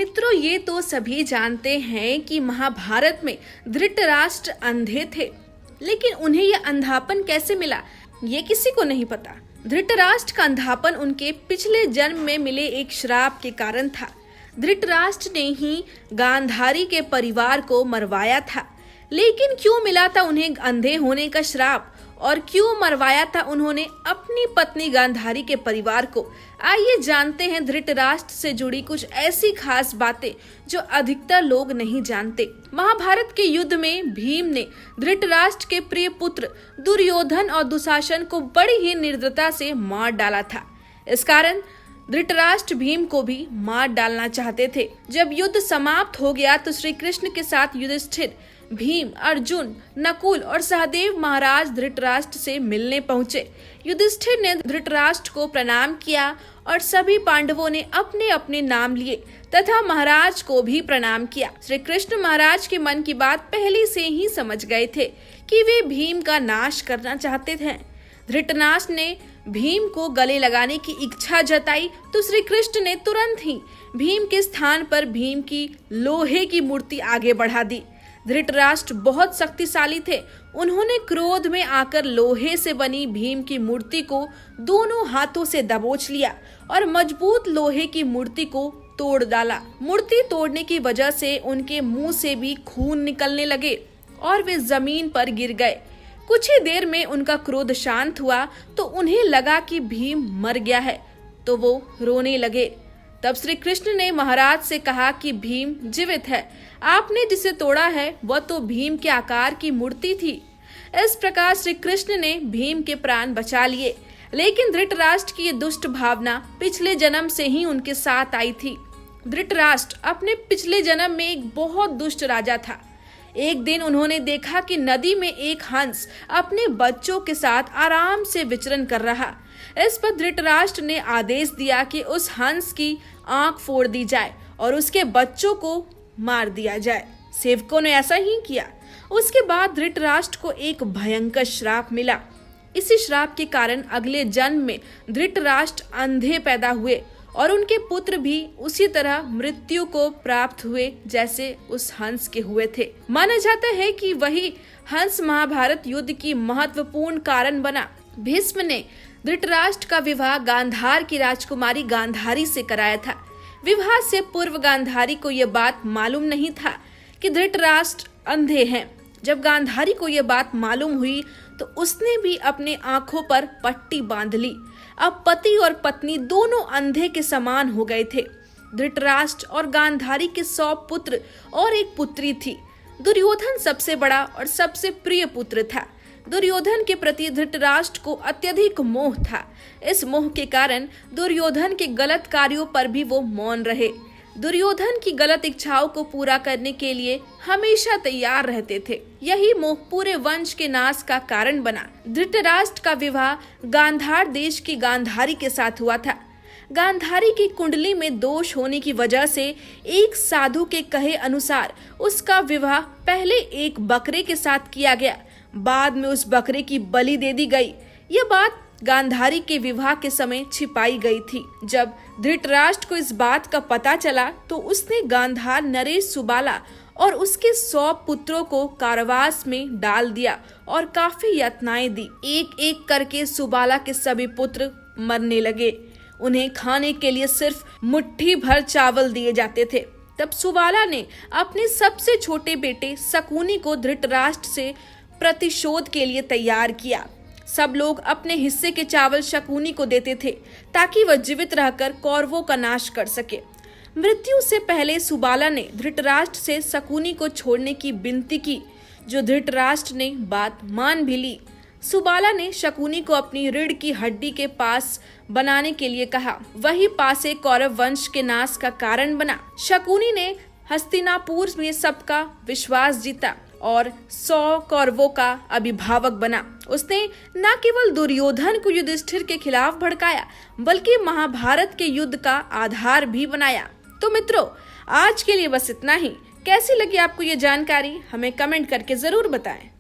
मित्रों, ये तो सभी जानते हैं कि महाभारत में धृतराष्ट्र अंधे थे, लेकिन उन्हें यह अंधापन कैसे मिला, ये किसी को नहीं पता। धृतराष्ट्र का अंधापन उनके पिछले जन्म में मिले एक श्राप के कारण था। धृतराष्ट्र ने ही गांधारी के परिवार को मरवाया था, लेकिन क्यों मिला था उन्हें अंधे होने का श्राप और क्यों मरवाया था उन्होंने अपनी पत्नी गांधारी के परिवार को? आइए जानते हैं धृतराष्ट्र से जुड़ी कुछ ऐसी खास बातें जो अधिकतर लोग नहीं जानते। महाभारत के युद्ध में भीम ने धृतराष्ट्र के प्रिय पुत्र दुर्योधन और दुशासन को बड़ी ही निर्दयता से मार डाला था। इस कारण धृतराष्ट्र भीम को भी मार डालना चाहते थे। जब युद्ध समाप्त हो गया तो श्री कृष्ण के साथ युधिष्ठिर, भीम, अर्जुन, नकुल और सहदेव महाराज धृतराष्ट्र से मिलने पहुंचे। युधिष्ठिर ने धृतराष्ट्र को प्रणाम किया और सभी पांडवों ने अपने अपने नाम लिए तथा महाराज को भी प्रणाम किया। श्री कृष्ण महाराज के मन की बात पहले से ही समझ गए थे कि वे भीम का नाश करना चाहते थे। धृतराष्ट्र ने भीम को गले लगाने की इच्छा जताई तो श्री कृष्ण ने तुरंत ही भीम के स्थान पर भीम की लोहे की मूर्ति आगे बढ़ा दी। धृतराष्ट्र बहुत शक्तिशाली थे। उन्होंने क्रोध में आकर लोहे से बनी भीम की मूर्ति को दोनों हाथों से दबोच लिया और मजबूत लोहे की मूर्ति को तोड़ डाला। मूर्ति तोड़ने की वजह से उनके मुंह से भी खून निकलने लगे और वे जमीन पर गिर गए। कुछ ही देर में उनका क्रोध शांत हुआ तो उन्हें लगा कि भीम मर गया है, तो वो रोने लगे। तब श्री कृष्ण ने महाराज से कहा कि भीम जीवित है, आपने जिसे तोड़ा है वह तो भीम के आकार की मूर्ति थी। इस प्रकार श्री कृष्ण ने भीम के प्राण बचा लिए, लेकिन धृतराष्ट्र की ये दुष्ट भावना पिछले जन्म से ही उनके साथ आई थी। धृतराष्ट्र अपने पिछले जन्म में एक बहुत दुष्ट राजा था। एक दिन उन्होंने देखा कि नदी में एक हंस अपने बच्चों के साथ आराम से विचरण कर रहा। इस पर धृतराष्ट्र ने आदेश दिया कि उस हंस की आंख फोड़ दी जाए और उसके बच्चों को मार दिया जाए। सेवकों ने ऐसा ही किया। उसके बाद धृतराष्ट्र को एक भयंकर श्राप मिला। इसी श्राप के कारण अगले जन्म में धृतराष्ट्र अंधे पैदा हुए और उनके पुत्र भी उसी तरह मृत्यु को प्राप्त हुए जैसे उस हंस के हुए थे। माना जाता है कि वही हंस महाभारत युद्ध की महत्वपूर्ण कारण बना। भीष्म ने धृतराष्ट्र का विवाह गांधार की राजकुमारी गांधारी से कराया था। विवाह से पूर्व गांधारी को यह बात मालूम नहीं था कि धृतराष्ट्र अंधे हैं। जब गांधारी को यह बात मालूम हुई तो उसने भी अपने आंखों पर पट्टी बांध ली। अब पति और पत्नी दोनों अंधे के समान हो गए थे। धृतराष्ट्र और गांधारी के 100 पुत्र और एक पुत्री थी। दुर्योधन सबसे बड़ा और सबसे प्रिय पुत्र था। दुर्योधन के प्रति धृतराष्ट्र को अत्यधिक मोह था। इस मोह के कारण दुर्योधन के गलत कार्यों पर भी वो मौन रहे। दुर्योधन की गलत इच्छाओं को पूरा करने के लिए हमेशा तैयार रहते थे। यही मोह पूरे वंश के नाश का कारण बना। धृतराष्ट्र का विवाह गांधार देश की गांधारी के साथ हुआ था। गांधारी की कुंडली में दोष होने की वजह से एक साधु के कहे अनुसार उसका विवाह पहले एक बकरे के साथ किया गया, बाद में उस बकरे की बलि दे दी गई। यह बात गांधारी के विवाह के समय छिपाई गई थी। जब धृतराष्ट्र को इस बात का पता चला तो उसने गांधार नरेश सुबाला और उसके 100 पुत्रों को कारावास में डाल दिया और काफी यातनाएं दी। एक एक करके सुबाला के सभी पुत्र मरने लगे। उन्हें खाने के लिए सिर्फ मुट्ठी भर चावल दिए जाते थे। तब सुबाला ने अपने सबसे छोटे बेटे शकुनी को धृतराष्ट्र से प्रतिशोध के लिए तैयार किया। सब लोग अपने हिस्से के चावल शकुनी को देते थे ताकि वह जीवित रहकर कौरवों का नाश कर सके। मृत्यु से पहले सुबाला ने धृतराष्ट्र से शकुनी को छोड़ने की विनती की, जो धृतराष्ट्र ने बात मान भी ली। सुबाला ने शकुनी को अपनी रीढ़ की हड्डी के पास बनाने के लिए कहा। वही पासे कौरव वंश के नाश का कारण बना। शकुनी ने हस्तिनापुर में सबका विश्वास जीता और 100 कौरवों का अभिभावक बना। उसने न केवल दुर्योधन को युधिष्ठिर के खिलाफ भड़काया, बल्कि महाभारत के युद्ध का आधार भी बनाया। तो मित्रों, आज के लिए बस इतना ही। कैसी लगी आपको ये जानकारी, हमें कमेंट करके जरूर बताएं।